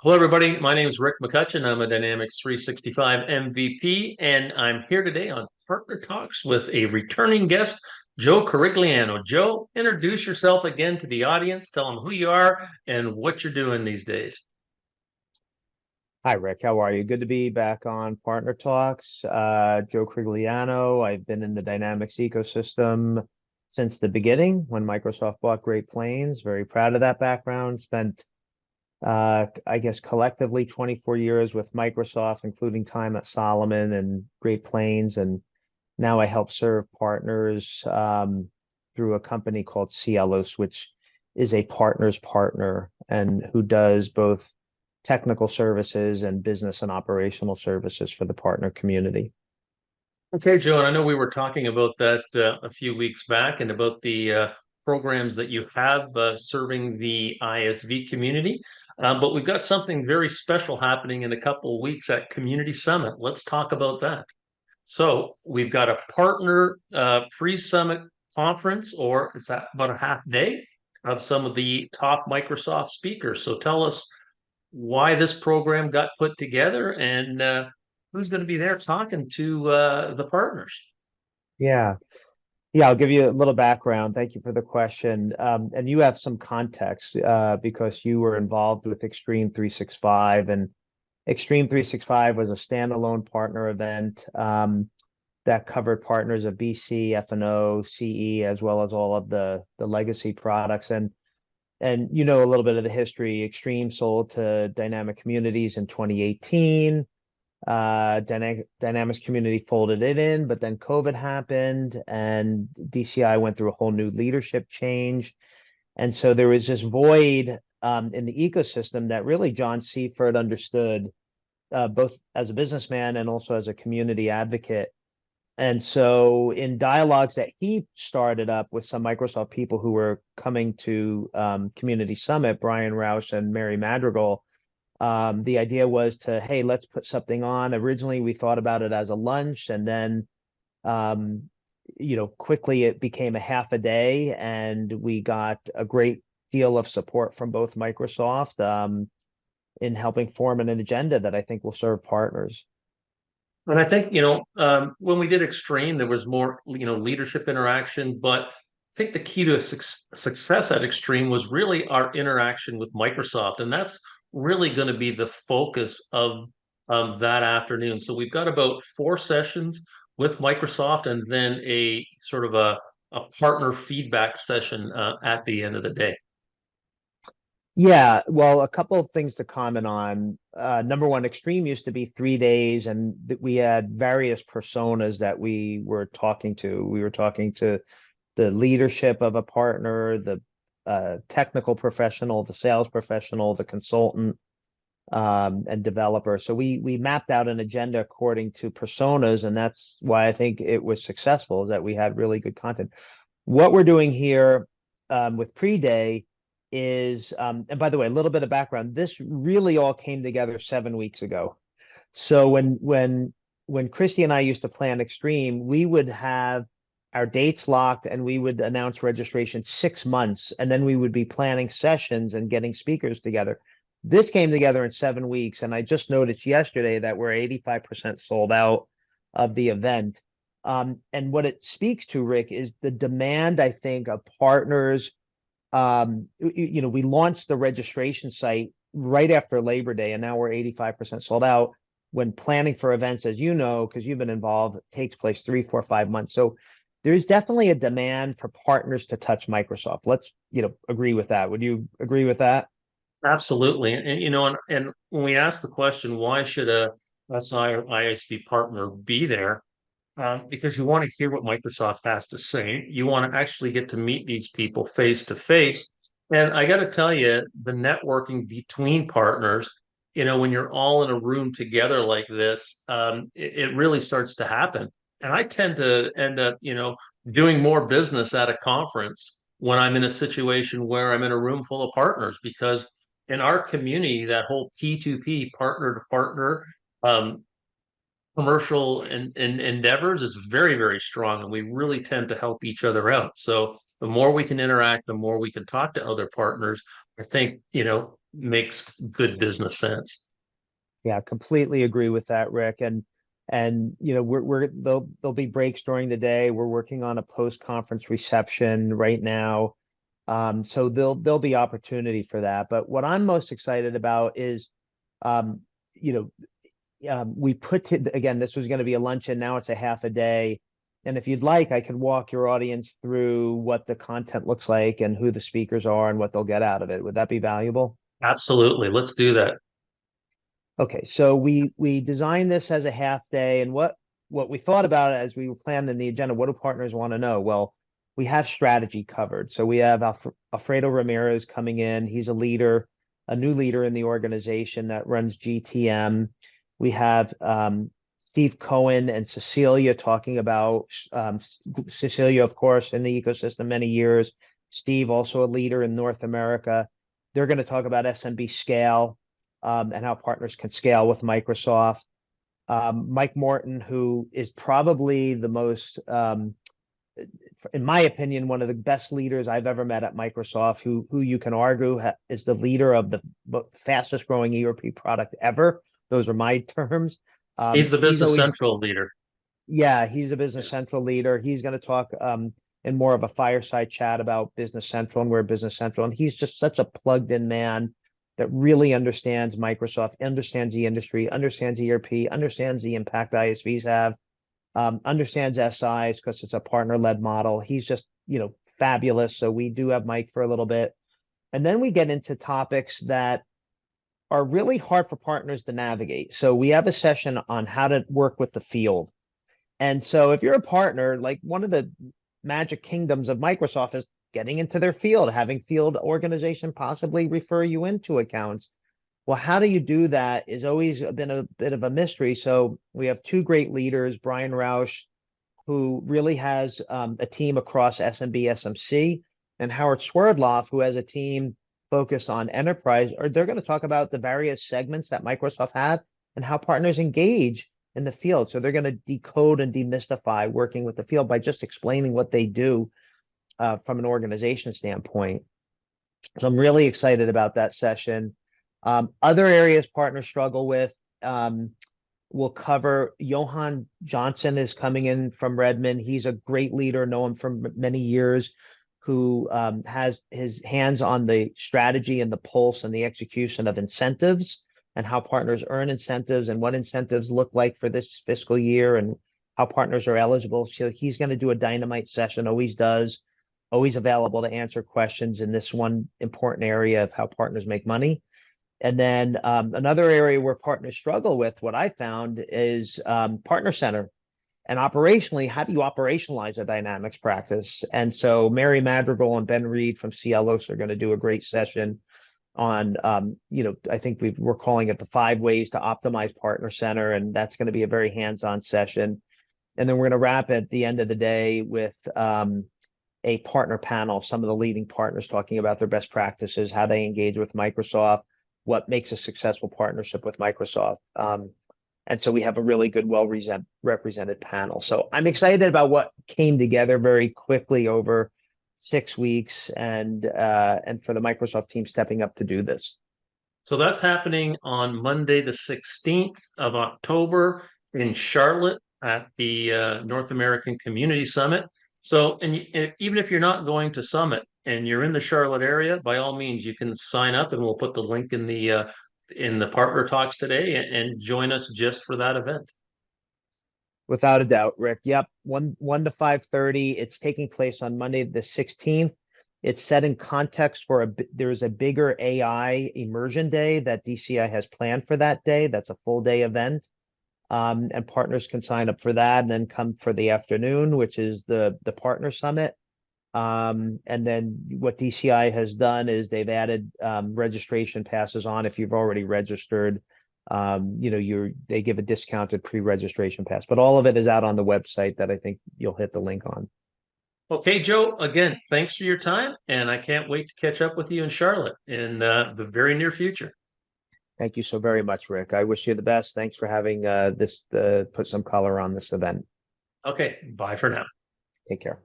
Hello, everybody. My name is Rick McCutcheon. I'm a Dynamics 365 MVP, and I'm here today on Partner Talks with a returning guest, Joe Corigliano. Joe, introduce yourself again to the audience. Tell them who you are and what you're doing these days. Hi, Rick. How are you? Good to be back on Partner Talks. Joe Crigliano. I've been in the Dynamics ecosystem since the beginning when Microsoft bought Great Plains. Very proud of that background. Spent, I guess, collectively 24 years with Microsoft, including time at Solomon and Great Plains. And now I help serve partners through a company called Ciellos, which is a partner's partner and who does both technical services and business and operational services for the partner community. Okay, Joe, and I know we were talking about that a few weeks back and about the programs that you have serving the ISV community. But we've got something very special happening in a couple of weeks at Community Summit. Let's talk about that. So we've got a partner pre-summit conference, or it's about a half day of some of the top Microsoft speakers. So tell us why this program got put together and who's going to be there talking to the partners. Yeah. Yeah, I'll give you a little background. Thank you for the question. And you have some context because you were involved with Extreme 365, and Extreme 365 was a standalone partner event that covered partners of BC, F&O, CE, as well as all of the legacy products. And you know a little bit of the history. Extreme sold to Dynamic Communities in 2018. Dynamics Community folded it in, but then COVID happened and DCI went through a whole new leadership change. And so there was this void in the ecosystem that really John Seifert understood, both as a businessman and also as a community advocate. And so in dialogues that he started up with some Microsoft people who were coming to Community Summit, Brian Roush and Mary Madrigal, the idea was to, hey, let's put something on. Originally, we thought about it as a lunch, and then, quickly it became a half a day, and we got a great deal of support from both Microsoft in helping form an agenda that I think will serve partners. And I think, when we did Extreme, there was more, leadership interaction. But I think the key to success at Extreme was really our interaction with Microsoft. And that's really going to be the focus of that afternoon. So we've got about four sessions with Microsoft and then a sort of a partner feedback session at the end of the day. Yeah, well, a couple of things to comment on. Number one, Extreme used to be 3 days, and we had various personas that we were talking to. We were talking to the leadership of a partner, the technical professional, the sales professional, the consultant, and developer. So we mapped out an agenda according to personas, and that's why I think it was successful, is that we had really good content. What we're doing here with pre-day is, and by the way, a little bit of background, this really all came together 7 weeks ago. So when Christy and I used to plan Extreme, we would have our dates locked and we would announce registration 6 months, and then we would be planning sessions and getting speakers together. This came together in 7 weeks, and I just noticed yesterday that we're 85% sold out of the event. And what it speaks to, Rick, is the demand, I think, of partners. We launched the registration site right after Labor Day, and now we're 85% sold out. When planning for events, as you know, because you've been involved, it takes place 3, 4, 5 months. So there's definitely a demand for partners to touch Microsoft. Let's, agree with that. Would you agree with that? Absolutely. And when we ask the question, why should a SI or ISV partner be there? Because you want to hear what Microsoft has to say. You want to actually get to meet these people face to face. And I got to tell you, the networking between partners, when you're all in a room together like this, it really starts to happen. And I tend to end up, doing more business at a conference when I'm in a situation where I'm in a room full of partners, because in our community, that whole P2P, partner to partner, um, commercial and endeavors is very, very strong, and we really tend to help each other out. So the more we can interact, the more we can talk to other partners. I think, makes good business sense. Yeah, completely agree with that, Rick. And you know, there'll be breaks during the day. We're working on a post-conference reception right now. So there'll be opportunity for that. But what I'm most excited about is, um, you know, we put to, again, this was going to be a luncheon. Now it's a half a day. And if you'd like, I could walk your audience through what the content looks like and who the speakers are and what they'll get out of it. Would that be valuable? Absolutely. Let's do that. Okay, so we designed this as a half day, and what we thought about as we were planning the agenda, what do partners want to know? Well, we have strategy covered. So we have Alfredo Ramirez coming in. He's a leader, a new leader in the organization that runs GTM. We have Steve Cohen and Cecilia talking about Cecilia, of course, in the ecosystem many years. Steve, also a leader in North America. They're going to talk about SMB scale and how partners can scale with Microsoft. Mike Morton, who is probably the most, in my opinion, one of the best leaders I've ever met at Microsoft, who you can argue is the leader of the fastest growing ERP product ever. Those are my terms. He's the He's Business always, Central leader. yeah, he's a Business Central leader. He's going to talk in more of a fireside chat about Business Central and where Business Central, and he's just such a plugged in man that really understands Microsoft, understands the industry, understands ERP, understands the impact ISVs have, understands SIs because it's a partner-led model. He's just, you know, fabulous. So we do have Mike for a little bit. And then we get into topics that are really hard for partners to navigate. So we have a session on how to work with the field. And so if you're a partner, like one of the magic kingdoms of Microsoft is getting into their field, having field organization possibly refer you into accounts. Well, how do you do that is always been a bit of a mystery. So we have two great leaders, Brian Roush, who really has a team across SMB, SMC, and Howard Swerdloff, who has a team focused on enterprise, or they're going to talk about the various segments that Microsoft have and how partners engage in the field. So they're going to decode and demystify working with the field by just explaining what they do from an organization standpoint. So I'm really excited about that session. Other areas partners struggle with, we'll cover. Johan Johnson is coming in from Redmond. He's a great leader, know him for many years, who has his hands on the strategy and the pulse and the execution of incentives and how partners earn incentives and what incentives look like for this fiscal year and how partners are eligible. So he's going to do a dynamite session, always does, always available to answer questions in this one important area of how partners make money. And then another area where partners struggle with, what I found, is Partner Center. And operationally, how do you operationalize a Dynamics practice? And so Mary Madrigal and Ben Reed from Ciellos are going to do a great session on, you know, I think we're calling it the 5 ways to optimize Partner Center, and that's going to be a very hands-on session. And then we're going to wrap at the end of the day with a partner panel, some of the leading partners talking about their best practices, how they engage with Microsoft, what makes a successful partnership with Microsoft. And so we have a really good, well-represented panel. So I'm excited about what came together very quickly over 6 weeks, and for the Microsoft team stepping up to do this. So that's happening on Monday, the 16th of October in Charlotte at the North American Community Summit. So, and even if you're not going to Summit and you're in the Charlotte area, by all means, you can sign up, and we'll put the link in the partner talks today, and join us just for that event. Without a doubt, Rick. Yep, 1 to 5:30. It's taking place on Monday the 16th. It's set in context for there's a bigger AI immersion day that DCI has planned for that day. That's a full day event. And partners can sign up for that and then come for the afternoon, which is the partner summit. And then what DCI has done is they've added registration passes on. If you've already registered, you know, they give a discounted pre-registration pass, but all of it is out on the website that I think you'll hit the link on. Okay, Joe, again, thanks for your time, and I can't wait to catch up with you in Charlotte in the very near future. Thank you so very much, Rick. I wish you the best. Thanks for having put some color on this event. Okay, bye for now. Take care.